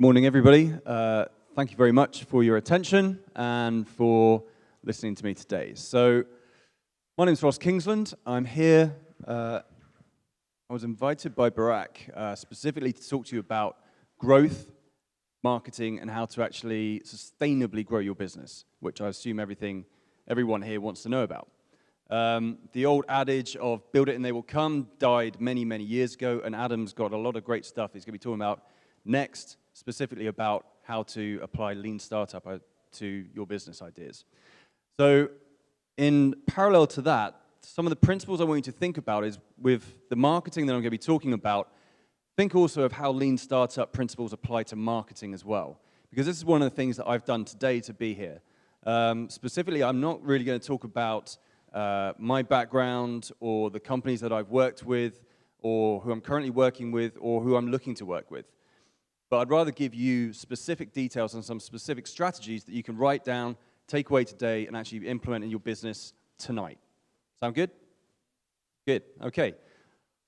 morning, everybody. Thank you very much for your attention and for listening to me today. So, my name is Kingsland. I'm here. I was invited by Barack specifically to talk to you about growth, marketing, and how to actually sustainably grow your business, which I assume everyone here wants to know about. The old adage of build it and they will come died many, many years ago, and Adam's got a lot of great stuff he's going to be talking about next, specifically about how to apply lean startup to your business ideas. So in parallel to that, some of the principles I want you to think about is with the marketing that I'm going to be talking about, think also of how lean startup principles apply to marketing as well. Because this is one of the things that I've done today to be here. Specifically, I'm not really going to talk about my background or the companies that I've worked with or who I'm currently working with or who I'm looking to work with. But I'd rather give you specific details on some specific strategies that you can write down, take away today, and actually implement in your business tonight. Sound good? Good. Okay.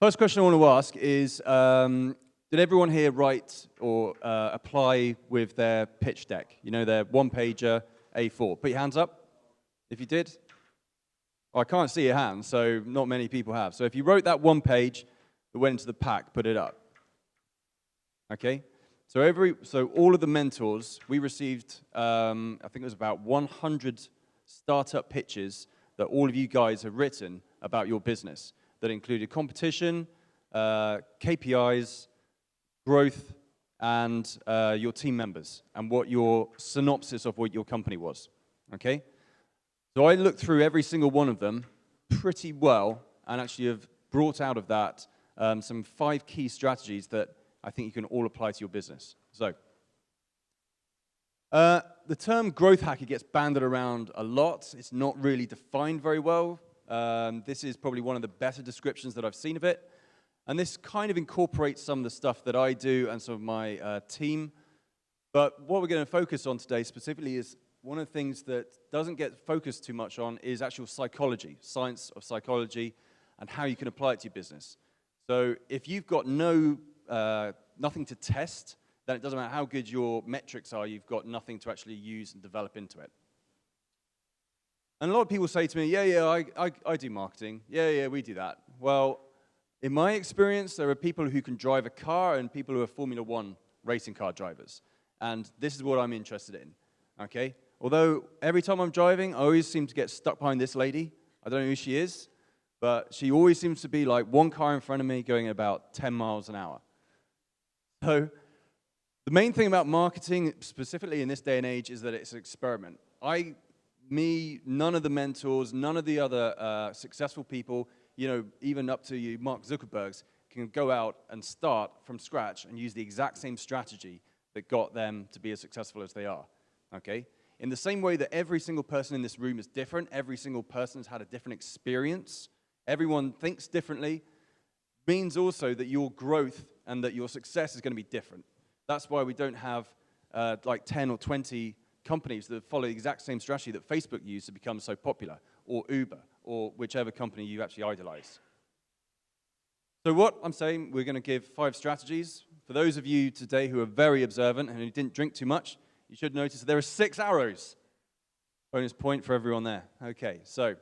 First question I want to ask is, did everyone here write or apply with their pitch deck? You know, their one-pager A4. Put your hands up if you did. Oh, I can't see your hands, so not many people have. So if you wrote that one page that went into the pack, put it up. Okay? So all of the mentors, we received, I think it was about 100 startup pitches that all of you guys have written about your business that included competition, KPIs, growth, and your team members, and what your synopsis of what your company was, okay? So I looked through every single one of them pretty well and actually have brought out of that some 5 key strategies that I think you can all apply to your business. So, the term growth hacker gets banded around a lot. It's not really defined very well. This is probably one of the better descriptions that I've seen of it. And this kind of incorporates some of the stuff that I do and some of my team. But what we're going to focus on today specifically is one of the things that doesn't get focused too much on is actual psychology, science of psychology, and how you can apply it to your business. So if you've got nothing to test, then it doesn't matter how good your metrics are, you've got nothing to actually use and develop into it. And a lot of people say to me, I do marketing. Yeah, we do that. Well, in my experience, there are people who can drive a car and people who are Formula One racing car drivers. And this is what I'm interested in, okay? Although every time I'm driving, I always seem to get stuck behind this lady. I don't know who she is, but she always seems to be like one car in front of me going at about 10 miles an hour. So the main thing about marketing, specifically in this day and age, is that it's an experiment. None of the mentors, none of the other successful people, you know, even up to you, Mark Zuckerberg's, can go out and start from scratch and use the exact same strategy that got them to be as successful as they are, okay? In the same way that every single person in this room is different, every single person has had a different experience, everyone thinks differently, means also that your growth and that your success is going to be different. That's why we don't have like 10 or 20 companies that follow the exact same strategy that Facebook used to become so popular, or Uber, or whichever company you actually idolize. So what I'm saying, we're going to give 5 strategies. For those of you today who are very observant and who didn't drink too much, you should notice that there are 6 arrows. Bonus point for everyone there. Okay, so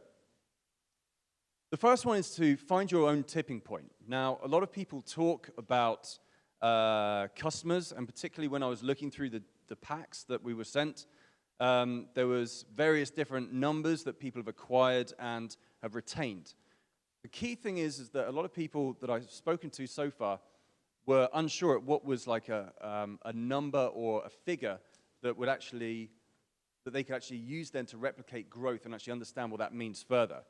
the first one is to find your own tipping point. Now, a lot of people talk about customers, and particularly when I was looking through the packs that we were sent, there was various different numbers that people have acquired and have retained. The key thing is that a lot of people that I've spoken to so far were unsure at what was like a number or a figure that they could actually use then to replicate growth and actually understand what that means further.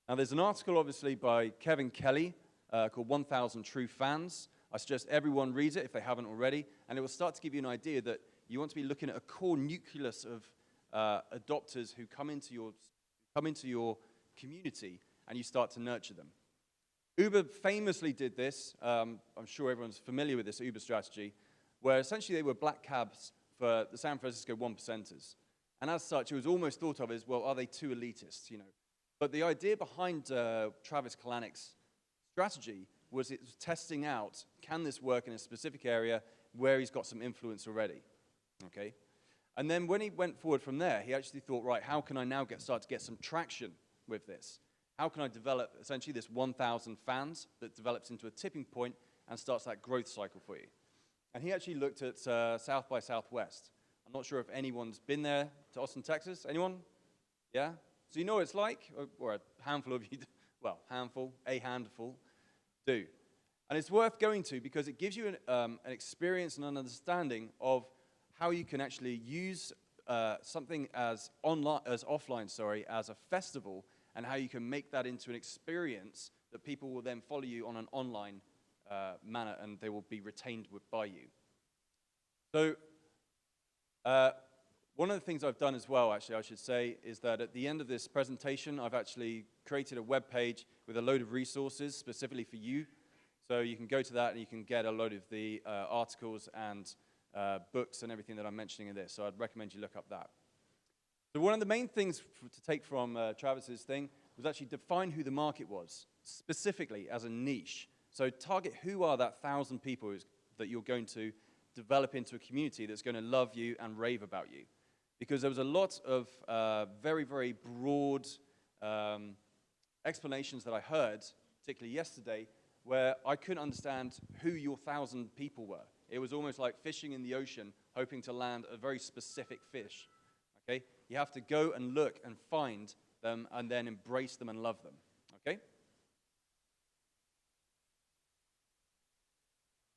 Now, there's an article, obviously, by Kevin Kelly called 1,000 True Fans. I suggest everyone reads it if they haven't already, and it will start to give you an idea that you want to be looking at a core nucleus of adopters who come into your community, and you start to nurture them. Uber famously did this. I'm sure everyone's familiar with this Uber strategy, where essentially they were black cabs for the San Francisco 1%ers. And as such, it was almost thought of as, well, are they too elitist, you know? But the idea behind Travis Kalanick's strategy was it was testing out, can this work in a specific area, where he's got some influence already, okay? And then when he went forward from there, he actually thought, right, how can I now start to get some traction with this? How can I develop essentially this 1,000 fans that develops into a tipping point and starts that growth cycle for you? And he actually looked at South by Southwest. I'm not sure if anyone's been there to Austin, Texas. Anyone? Yeah? So you know what it's like? Or a handful of you, well, a handful do. And it's worth going to because it gives you an experience and an understanding of how you can actually use something as offline, as a festival, and how you can make that into an experience that people will then follow you on an online manner, and they will be retained by you. So one of the things I've done as well, actually, I should say, is that at the end of this presentation, I've actually created a web page with a load of resources specifically for you. So you can go to that and you can get a load of the articles and books and everything that I'm mentioning in this. So I'd recommend you look up that. So one of the main things to take from Travis's thing was actually define who the market was, specifically as a niche. So target who are that 1,000 people that you're going to develop into a community that's going to love you and rave about you. Because there was a lot of very, very broad explanations that I heard, particularly yesterday, where I couldn't understand who your 1,000 people were. It was almost like fishing in the ocean, hoping to land a very specific fish. Okay? You have to go and look and find them and then embrace them and love them. Okay?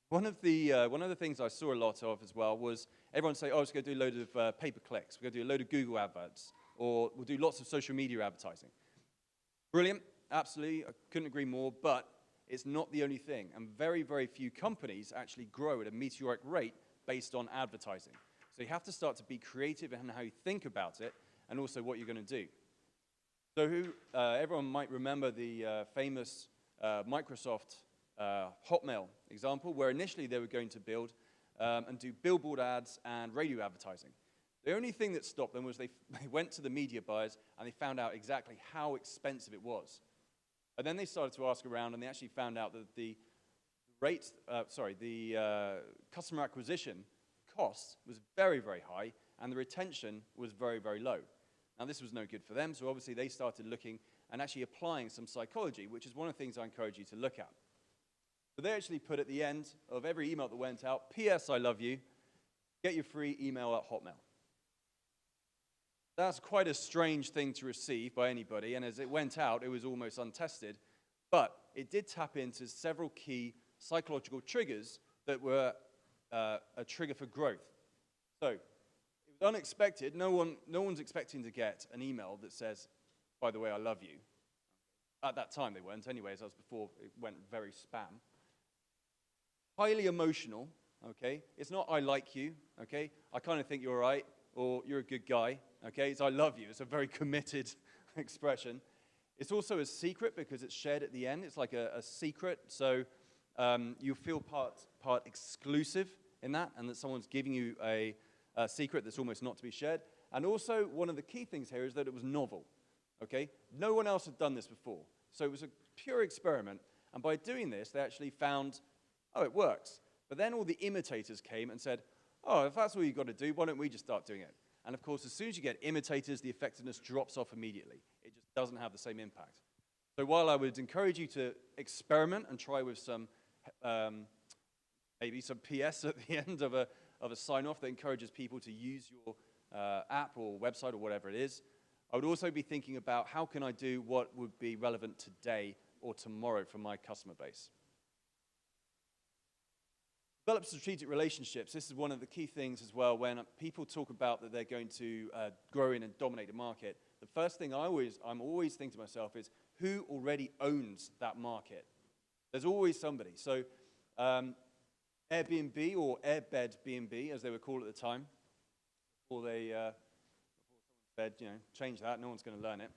One of the things I saw a lot of as well was everyone say, oh, let's go do a load of pay-per-clicks. We're going to do a load of Google adverts. Or we'll do lots of social media advertising. Brilliant. Absolutely. I couldn't agree more. But it's not the only thing. And very, very few companies actually grow at a meteoric rate based on advertising. So you have to start to be creative in how you think about it and also what you're going to do. So everyone might remember the famous Microsoft Hotmail example, where initially they were going to build and do billboard ads and radio advertising. The only thing that stopped them was they went to the media buyers and they found out exactly how expensive it was. And then they started to ask around and they actually found out that the customer acquisition cost was very, very high and the retention was very, very low. Now this was no good for them, so obviously they started looking and actually applying some psychology, which is one of the things I encourage you to look at. So they actually put at the end of every email that went out, P.S. I love you, get your free email at Hotmail. That's quite a strange thing to receive by anybody, and as it went out, it was almost untested, but it did tap into several key psychological triggers that were a trigger for growth. So it was unexpected. No one's expecting to get an email that says, by the way, I love you. At that time, they weren't anyway, as before it went very spam. Highly emotional, okay? It's not I like you, okay? I kind of think you're all right, or you're a good guy, okay? It's I love you. It's a very committed expression. It's also a secret because it's shared at the end. It's like a secret, so you feel part exclusive in that, and that someone's giving you a secret that's almost not to be shared. And also, one of the key things here is that it was novel, okay? No one else had done this before. So it was a pure experiment, and by doing this, they actually found, oh, it works. But then all the imitators came and said, oh, if that's all you've got to do, why don't we just start doing it? And of course, as soon as you get imitators, the effectiveness drops off immediately. It just doesn't have the same impact. So while I would encourage you to experiment and try with some, maybe some PS at the end of a sign-off that encourages people to use your app or website or whatever it is, I would also be thinking about how can I do what would be relevant today or tomorrow for my customer base. Develop strategic relationships. This is one of the key things as well when people talk about that they're going to grow in and dominate the market. The first thing I'm always thinking to myself is who already owns that market? There's always somebody. So Airbnb or Airbed B&B, as they were called at the time, before someone said, change that, no one's going to learn it.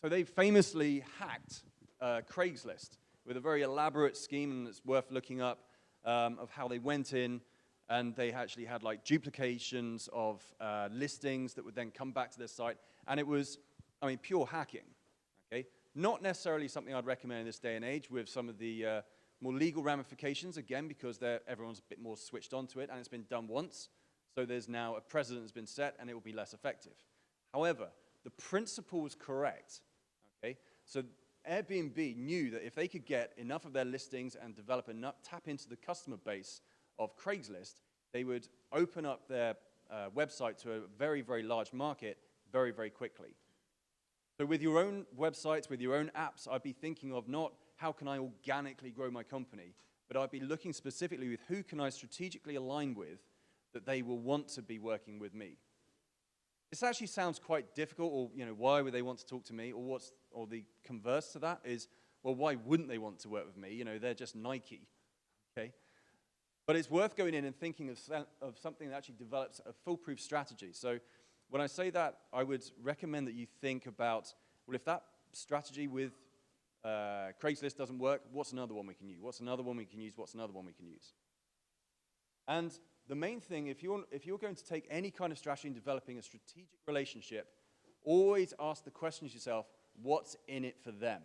So they famously hacked Craigslist with a very elaborate scheme, and it's worth looking up, of how they went in and they actually had like duplications of listings that would then come back to their site. And it was, pure hacking, okay? Not necessarily something I'd recommend in this day and age with some of the more legal ramifications, again, because everyone's a bit more switched onto it, and it's been done once. So there's now a precedent that's been set, and it will be less effective. However, the principle is correct, okay? So Airbnb knew that if they could get enough of their listings and develop enough, tap into the customer base of Craigslist, they would open up their website to a very, very large market very, very quickly. So with your own websites, with your own apps, I'd be thinking of not how can I organically grow my company, but I'd be looking specifically with who can I strategically align with that they will want to be working with me. This actually sounds quite difficult, or why would they want to talk to me, or the converse to that is, well, why wouldn't they want to work with me? They're just Nike, okay? But it's worth going in and thinking of something that actually develops a foolproof strategy. So when I say that, I would recommend that you think about, well, if that strategy with Craigslist doesn't work, what's another one we can use? What's another one we can use? What's another one we can use? And the main thing, if you're going to take any kind of strategy in developing a strategic relationship, always ask the question to yourself, what's in it for them?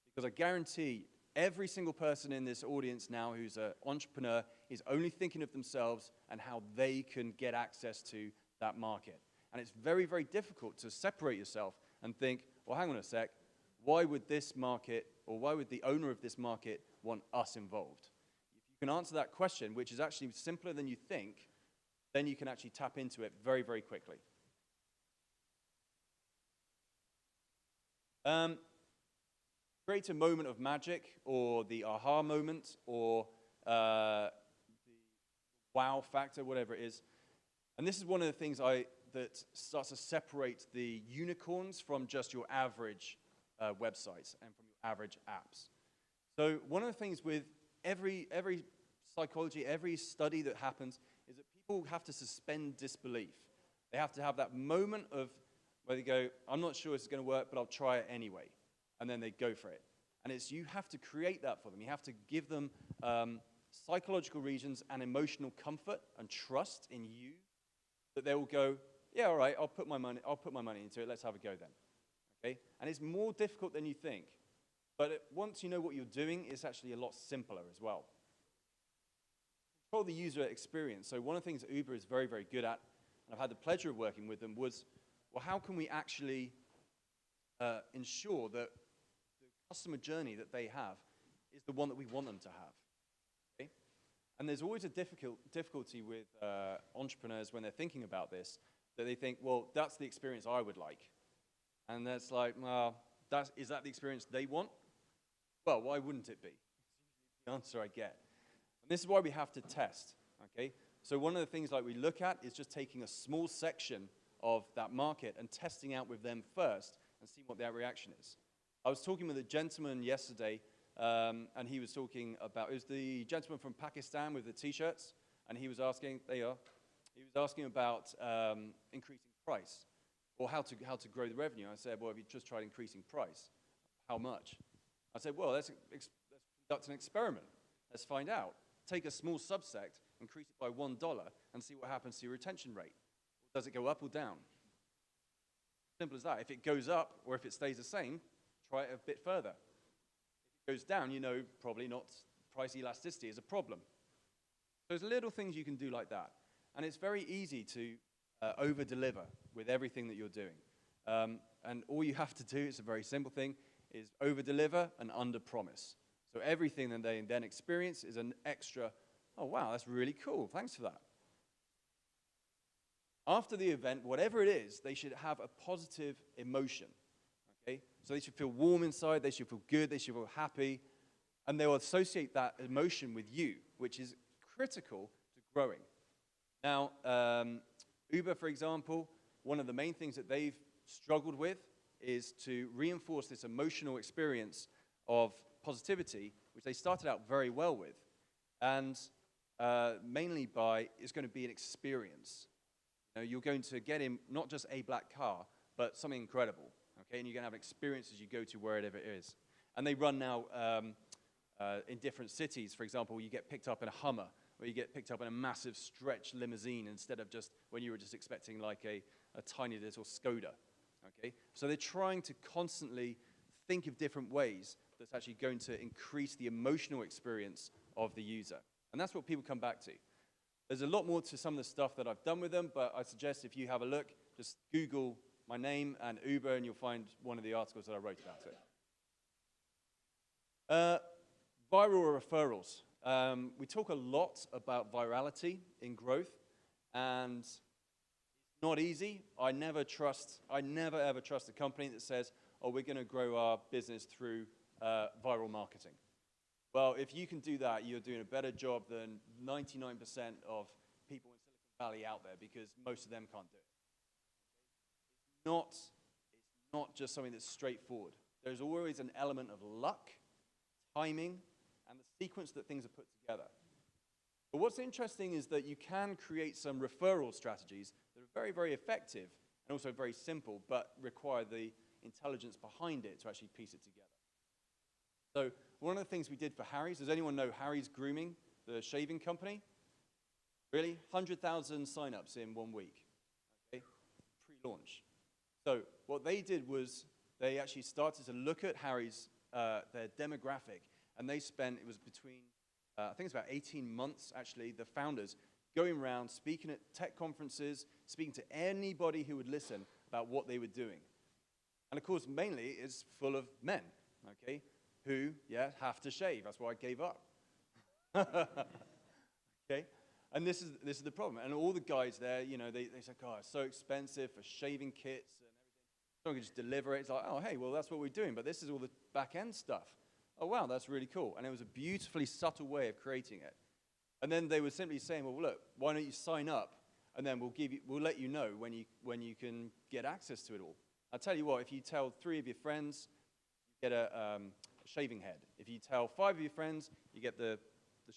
Because I guarantee every single person in this audience now who's an entrepreneur is only thinking of themselves and how they can get access to that market. And it's very, very difficult to separate yourself and think, well, hang on a sec, why would this market, or why would the owner of this market want us involved? If you can answer that question, which is actually simpler than you think, then you can actually tap into it very, very quickly. Create a moment of magic, or the aha moment, or the wow factor, whatever it is. And this is one of the things that starts to separate the unicorns from just your average websites and from your average apps. So one of the things with every psychology, every study that happens, is that people have to suspend disbelief. They have to have that moment of where they go, I'm not sure this is going to work, but I'll try it anyway. And then they go for it. And you have to create that for them. You have to give them psychological reasons and emotional comfort and trust in you that they will go, yeah, all right, I'll put my money into it. Let's have a go then. Okay? And it's more difficult than you think. But once you know what you're doing, it's actually a lot simpler as well. Control the user experience. So one of the things that Uber is very, very good at, and I've had the pleasure of working with them, was, well, how can we actually ensure that the customer journey that they have is the one that we want them to have? Okay? And there's always a difficulty with entrepreneurs when they're thinking about this, that they think, well, that's the experience I would like. And that's like, well, is that the experience they want? Well, why wouldn't it be? It's the answer I get. And this is why we have to test, okay? So one of the things like we look at is just taking a small section of that market and testing out with them first and seeing what their reaction is. I was talking with a gentleman yesterday, and he was talking about, it was the gentleman from Pakistan with the T-shirts, and he was asking, there you are, he was asking about increasing price, or how to grow the revenue. I said, well, have you just tried increasing price? How much? I said, well, let's conduct an experiment. Let's find out. Take a small subset, increase it by $1, and see what happens to your retention rate. Does it go up or down? Simple as that. If it goes up, or if it stays the same, try it a bit further. If it goes down, you know probably not price elasticity is a problem. So there's little things you can do like that. And it's very easy to over-deliver with everything that you're doing. And all you have to do, it's a very simple thing, is over-deliver and under-promise. So everything that they then experience is an extra, oh, wow, that's really cool. Thanks for that. After the event, whatever it is, they should have a positive emotion. Okay? So they should feel warm inside, they should feel good, they should feel happy, and they will associate that emotion with you, which is critical to growing. Now, Uber, for example, one of the main things that they've struggled with is to reinforce this emotional experience of positivity, which they started out very well with, and mainly by, it's going to be an experience. You know, you're going to get in not just a black car, but something incredible, okay? And you're going to have an experience as you go to wherever it is. And they run now in different cities. For example, you get picked up in a Hummer, or you get picked up in a massive stretch limousine instead of just when you were just expecting like a tiny little Skoda, okay? So they're trying to constantly think of different ways that's actually going to increase the emotional experience of the user. And that's what people come back to. There's a lot more to some of the stuff that I've done with them, but I suggest if you have a look, just Google my name and Uber, and you'll find one of the articles that I wrote about it. Viral referrals. We talk a lot about virality in growth, and it's not easy. I never ever trust a company that says, oh, we're going to grow our business through viral marketing. Well, if you can do that, you're doing a better job than 99% of people in Silicon Valley out there, because most of them can't do it. It's not just something that's straightforward. There's always an element of luck, timing, and the sequence that things are put together. But what's interesting is that you can create some referral strategies that are very, very effective and also very simple, but require the intelligence behind it to actually piece it together. So one of the things we did for Harry's, does anyone know Harry's Grooming, the shaving company? Really? 100,000 signups in 1 week, okay? Pre-launch. So what they did was they actually started to look at Harry's, their demographic, and they spent, it was between, I think it's about 18 months actually, the founders, going around speaking at tech conferences, speaking to anybody who would listen about what they were doing. And of course, mainly it's full of men, okay, who, yeah, have to shave. That's why I gave up. Okay? And this is the problem. And all the guys there, you know, they say, oh, it's so expensive for shaving kits and everything. Someone can just deliver it. It's like, oh, hey, well, that's what we're doing, but this is all the back-end stuff. Oh, wow, that's really cool. And it was a beautifully subtle way of creating it. And then they were simply saying, well, look, why don't you sign up, and then we'll let you know when you can get access to it all. I'll tell you what, if you tell 3 of your friends, you get a shaving head. If you tell 5 of your friends, you get the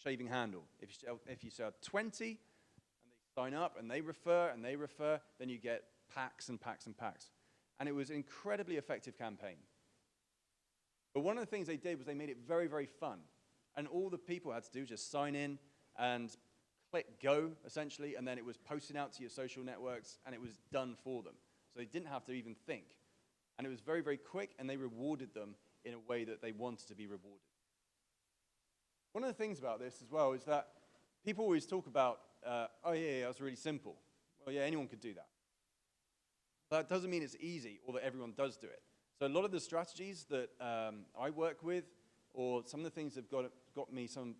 shaving handle. If you sell 20, and they sign up, and they refer, then you get packs and packs and packs. And it was an incredibly effective campaign. But one of the things they did was they made it very, very fun. And all the people had to do was just sign in and click go, essentially, and then it was posted out to your social networks, and it was done for them. So they didn't have to even think. And it was very, very quick, and they rewarded them in a way that they wanted to be rewarded. One of the things about this as well is that people always talk about, oh, yeah, that's really simple. Well, yeah, anyone could do that. That doesn't mean it's easy or that everyone does do it. So a lot of the strategies that I work with, or some of the things that have got me some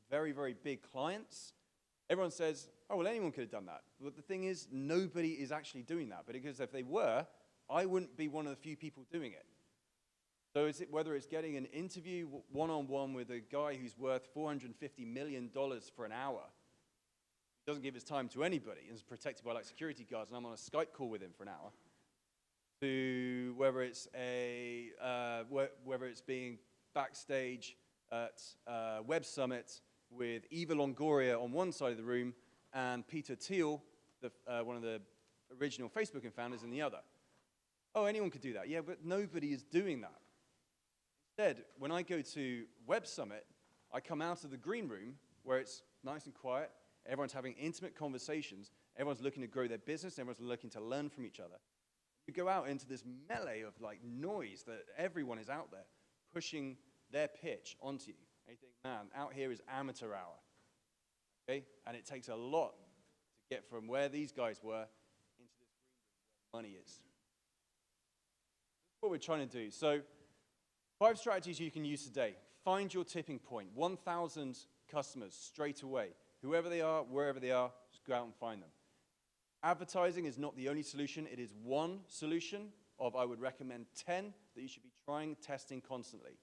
very, very big clients, everyone says, oh, well, anyone could have done that. But the thing is, nobody is actually doing that. But because if they were, I wouldn't be one of the few people doing it. So whether it's getting an interview one-on-one with a guy who's worth $450 million for an hour, doesn't give his time to anybody, and is protected by like security guards, and I'm on a Skype call with him for an hour, to whether it's being backstage at Web Summit with Eva Longoria on one side of the room and Peter Thiel, one of the original Facebook founders, in the other. Oh, anyone could do that. Yeah, but nobody is doing that. Instead, when I go to Web Summit, I come out of the green room where it's nice and quiet, everyone's having intimate conversations, everyone's looking to grow their business, everyone's looking to learn from each other. You go out into this melee of like noise that everyone is out there pushing their pitch onto you. And you think, man, out here is amateur hour. Okay? And it takes a lot to get from where these guys were into this green room where money is. That's what we're trying to do. So 5 strategies you can use today. Find your tipping point. 1,000 customers straight away. Whoever they are, wherever they are, just go out and find them. Advertising is not the only solution. It is one solution of, I would recommend, 10 that you should be trying, testing constantly.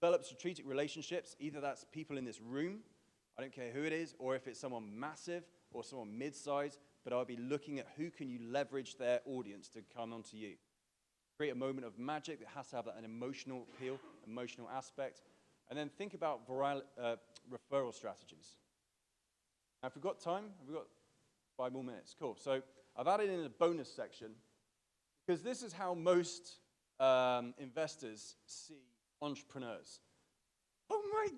Develop strategic relationships. Either that's people in this room, I don't care who it is, or if it's someone massive or someone mid-size, but I'll be looking at who can you leverage their audience to come onto you. Create a moment of magic that has to have an emotional appeal, emotional aspect. And then think about referral strategies. Now, if we've got time, have we got 5 more minutes? Cool. So I've added in a bonus section because this is how most investors see entrepreneurs. Oh my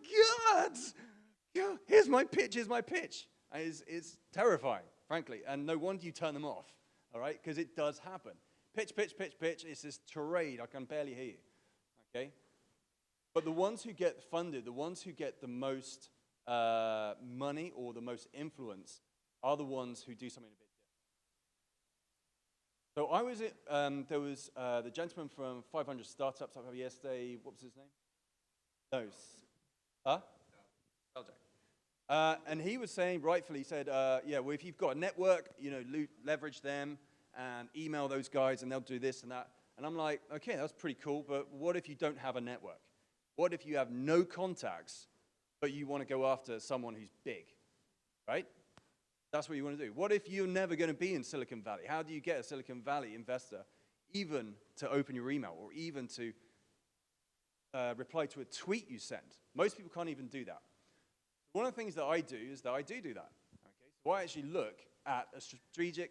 God! Here's my pitch, here's my pitch. And it's terrifying, frankly. And no wonder you turn them off, all right? Because it does happen. Pitch, pitch, pitch, pitch. It's this charade. I can barely hear you, okay? But the ones who get funded, the ones who get the most money or the most influence are the ones who do something a bit different. So I was there was the gentleman from 500 Startups up here yesterday. What was his name? No. Huh? And he was saying, rightfully, he said, yeah, well, if you've got a network, leverage them and email those guys and they'll do this and that. And I'm like, okay, that's pretty cool, but what if you don't have a network? What if you have no contacts, but you want to go after someone who's big, right? That's what you want to do. What if you're never going to be in Silicon Valley? How do you get a Silicon Valley investor even to open your email or even to reply to a tweet you send? Most people can't even do that. One of the things that I do is that I do that. Okay? So I actually look at a strategic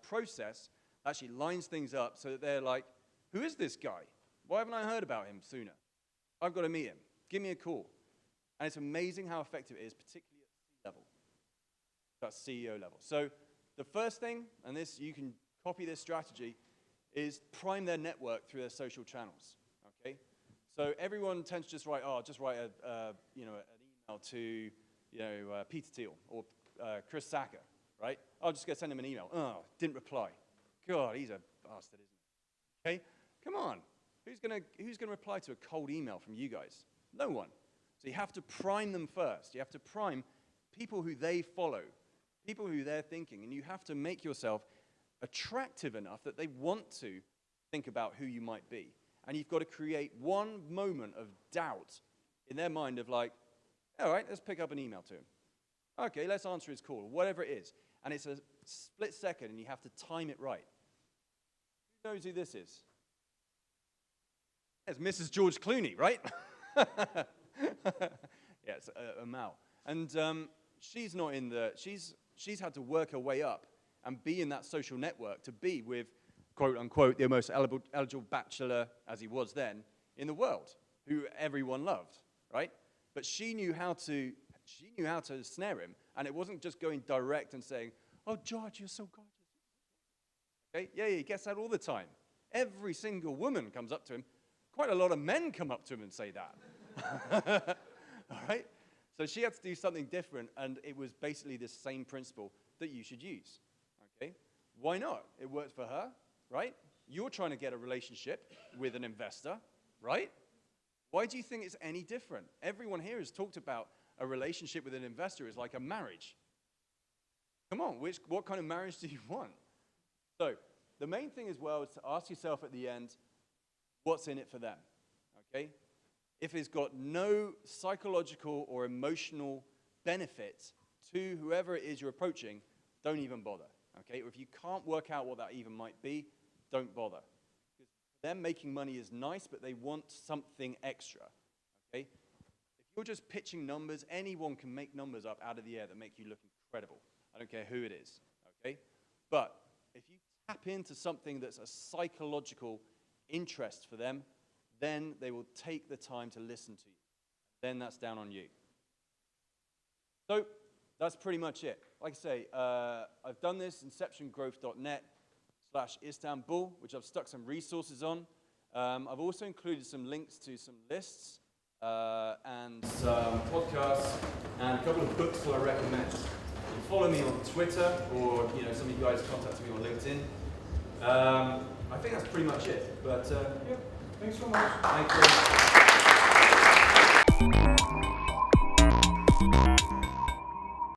process that actually lines things up so that they're like, who is this guy? Why haven't I heard about him sooner? I've got to meet him. Give me a call. And it's amazing how effective it is, particularly at C-level, that CEO level. So the first thing, and this you can copy this strategy, is prime their network through their social channels. Okay? So everyone tends to just write, an email to Peter Thiel or Chris Sacca, right? I'll just go send him an email. Oh, didn't reply. God, he's a bastard, isn't he? Okay, come on. Who's gonna reply to a cold email from you guys? No one. So you have to prime them first. You have to prime people who they follow, people who they're thinking, and you have to make yourself attractive enough that they want to think about who you might be. And you've got to create one moment of doubt in their mind of like, all right, let's pick up an email to him. Okay, let's answer his call, whatever it is. And it's a split second, and you have to time it right. Who knows who this is? It's Mrs. George Clooney, right? Yeah, it's a Mal. And she's not in the, she's had to work her way up and be in that social network to be with, quote unquote, the most eligible bachelor, as he was then, in the world, who everyone loved, right? But she knew how to snare him, and it wasn't just going direct and saying, oh, George, you're so gorgeous. Okay? Yeah, he gets that all the time. Every single woman comes up to him. Quite a lot of men come up to him and say that. All right? So she had to do something different, and it was basically the same principle that you should use. Okay? Why not? It worked for her, right? You're trying to get a relationship with an investor, right? Why do you think it's any different? Everyone here has talked about a relationship with an investor is like a marriage. Come on, what kind of marriage do you want? So the main thing as well is to ask yourself at the end, what's in it for them? Okay? If it's got no psychological or emotional benefit to whoever it is you're approaching, don't even bother. Okay? Or if you can't work out what that even might be, don't bother. Because them making money is nice, but they want something extra. Okay? If you're just pitching numbers, anyone can make numbers up out of the air that make you look incredible. I don't care who it is. Okay? But if you tap into something that's a psychological interest for them, then they will take the time to listen to you. Then that's down on you. So that's pretty much it. Like I say, I've done this, inceptiongrowth.net/Istanbul, which I've stuck some resources on. I've also included some links to some lists and some podcasts and a couple of books that I recommend. You can follow me on Twitter, or some of you guys contact me on LinkedIn. I think that's pretty much it. But yeah, thanks so much. Thank you.